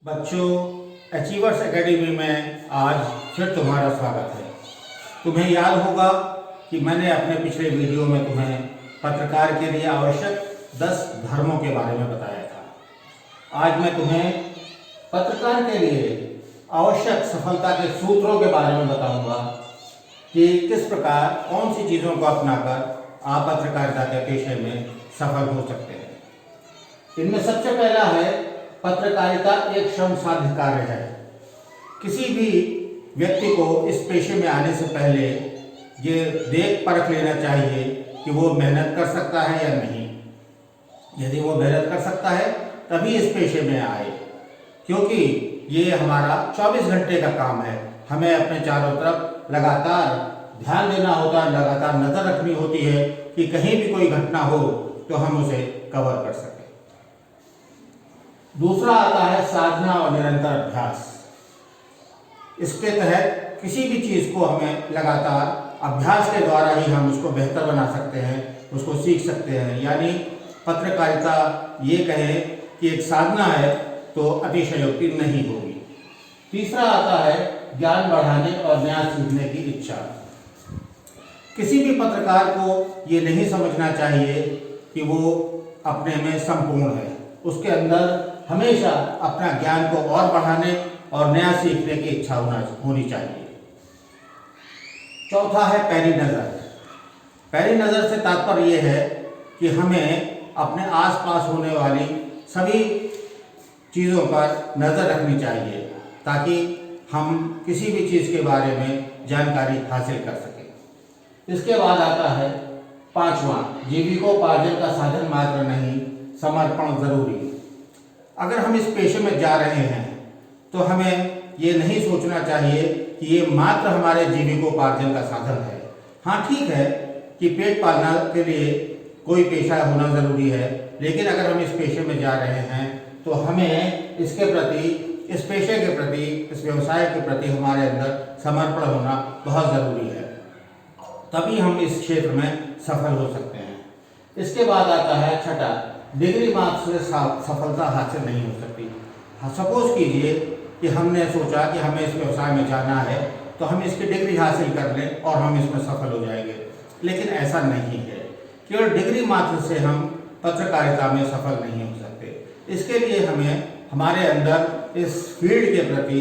बच्चों, achievers academy में आज फिर तुम्हारा स्वागत है। तुम्हें याद होगा कि मैंने अपने पिछले वीडियो में तुम्हें पत्रकार के लिए आवश्यक 10 धर्मों के बारे में बताया था। आज मैं तुम्हें पत्रकार के लिए आवश्यक सफलता के सूत्रों के बारे में बताऊंगा कि किस प्रकार कौन सी चीज़ों को अपनाकर आप पत्रकारिता के पेशे में सफल हो सकते हैं। इनमें सबसे पहला है, पत्रकारिता एक श्रम साध्य कार्य है। किसी भी व्यक्ति को इस पेशे में आने से पहले ये देख परख लेना चाहिए कि वो मेहनत कर सकता है या नहीं। यदि वो मेहनत कर सकता है तभी इस पेशे में आए, क्योंकि ये हमारा 24 घंटे का काम है। हमें अपने चारों तरफ लगातार ध्यान देना होता है, लगातार नजर रखनी होती है कि कहीं भी कोई घटना हो तो हम उसे कवर कर सकें। दूसरा आता है साधना और निरंतर अभ्यास। इसके तहत किसी भी चीज़ को हमें लगातार अभ्यास के द्वारा ही हम उसको बेहतर बना सकते हैं, उसको सीख सकते हैं। यानी पत्रकारिता ये कहें कि एक साधना है तो अतिशयोक्ति नहीं होगी। तीसरा आता है ज्ञान बढ़ाने और नया सीखने की इच्छा। किसी भी पत्रकार को ये नहीं समझना चाहिए कि वो अपने में संपूर्ण है। उसके अंदर हमेशा अपना ज्ञान को और बढ़ाने और नया सीखने की इच्छा होनी चाहिए। चौथा है पैनी नज़र। पैनी नज़र से तात्पर्य यह है कि हमें अपने आसपास होने वाली सभी चीज़ों पर नज़र रखनी चाहिए ताकि हम किसी भी चीज़ के बारे में जानकारी हासिल कर सकें। इसके बाद आता है पांचवा, जीविकोपार्जन का साधन मात्र नहीं, समर्पण जरूरी। अगर हम इस पेशे में जा रहे हैं तो हमें ये नहीं सोचना चाहिए कि ये मात्र हमारे जीविकोपार्जन का साधन है। हाँ, ठीक है कि पेट पालना के लिए कोई पेशा होना ज़रूरी है, लेकिन अगर हम इस पेशे में जा रहे हैं तो हमें इसके प्रति, इस पेशे के प्रति, इस व्यवसाय के प्रति हमारे अंदर समर्पण होना बहुत ज़रूरी है। तभी हम इस क्षेत्र में सफल हो सकते हैं। इसके बाद आता है छठा, डिग्री मार्क्स से सफलता हासिल नहीं हो सकती। सपोज कीजिए कि हमने सोचा कि हमें इस व्यवसाय में जाना है तो हम इसकी डिग्री हासिल कर लें और हम इसमें सफल हो जाएंगे, लेकिन ऐसा नहीं है। केवल डिग्री मात्र से हम पत्रकारिता में सफल नहीं हो सकते। इसके लिए हमें हमारे अंदर इस फील्ड के प्रति,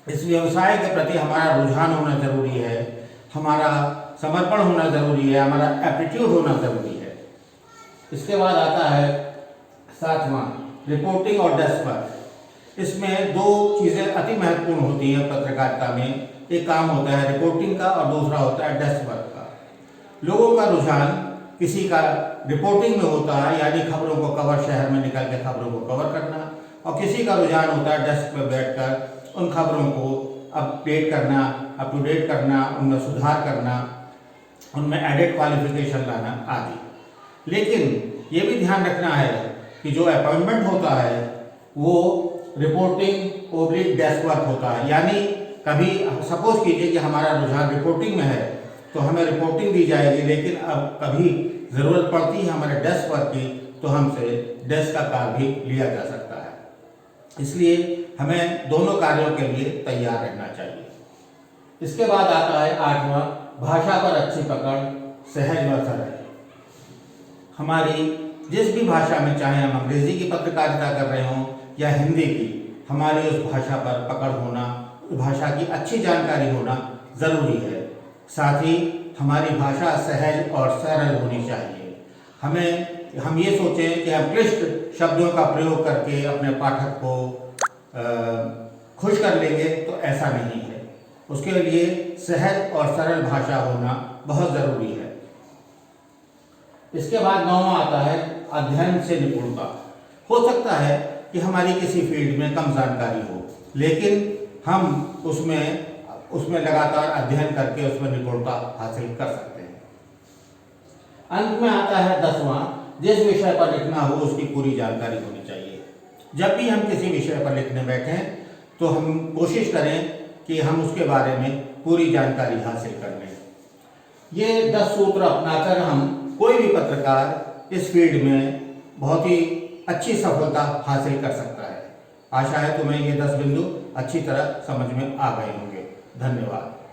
इस व्यवसाय के प्रति हमारा रुझान होना जरूरी है, हमारा समर्पण होना जरूरी है, हमारा एप्टीट्यूड होना जरूरी है। इसके बाद आता है सातवां, रिपोर्टिंग और डेस्क वर्क। इसमें दो चीज़ें अति महत्वपूर्ण होती हैं पत्रकारिता में। एक काम होता है रिपोर्टिंग का और दूसरा होता है डेस्क वर्क का। लोगों का रुझान किसी का रिपोर्टिंग में होता है, यानी खबरों को कवर, शहर में निकल के खबरों को कवर करना, और किसी का रुझान होता है डेस्क पर बैठकर उन खबरों को अपडेट करना, अप टू डेट करना, उनमें सुधार करना, उनमें एडिट क्वालिफिकेशन लाना आदि। लेकिन ये भी ध्यान रखना है कि जो अपॉइंटमेंट होता है वो रिपोर्टिंग ओब्लिक डेस्क वर्क होता है। यानी कभी सपोज कीजिए कि हमारा रुझान रिपोर्टिंग में है तो हमें रिपोर्टिंग दी जाएगी, लेकिन अब कभी ज़रूरत पड़ती है हमारे डेस्क वर्क की तो हमसे डेस्क का कार्य भी लिया जा सकता है। इसलिए हमें दोनों कार्यों के लिए तैयार रहना चाहिए। इसके बाद आता है आठवां, भाषा पर अच्छी पकड़, सहज व सरल। हमारी जिस भी भाषा में, चाहे हम अंग्रेजी की पत्रकारिता कर रहे हों या हिंदी की, हमारी उस भाषा पर पकड़ होना, उस भाषा की अच्छी जानकारी होना ज़रूरी है। साथ ही हमारी भाषा सहज और सरल होनी चाहिए। हम ये सोचें कि हम क्लिष्ट शब्दों का प्रयोग करके अपने पाठक को खुश कर लेंगे, तो ऐसा नहीं है। उसके लिए सहज और सरल भाषा होना बहुत ज़रूरी है। इसके बाद नौवां आता है अध्ययन से निपुणता। हो सकता है कि हमारी किसी फील्ड में कम जानकारी हो, लेकिन हम उसमें लगातार अध्ययन करके उसमें निपुणता हासिल कर सकते हैं। अंत में आता है 10वां, जिस विषय पर लिखना हो उसकी पूरी जानकारी होनी चाहिए। जब भी हम किसी विषय पर लिखने बैठें तो हम कोशिश करें कि हम उसके बारे में पूरी जानकारी हासिल कर लें। ये 10 सूत्र अपनाकर हम कोई भी पत्रकार इस फील्ड में बहुत ही अच्छी सफलता हासिल कर सकता है। आशा है तुम्हें ये 10 बिंदु अच्छी तरह समझ में आ गए होंगे। धन्यवाद।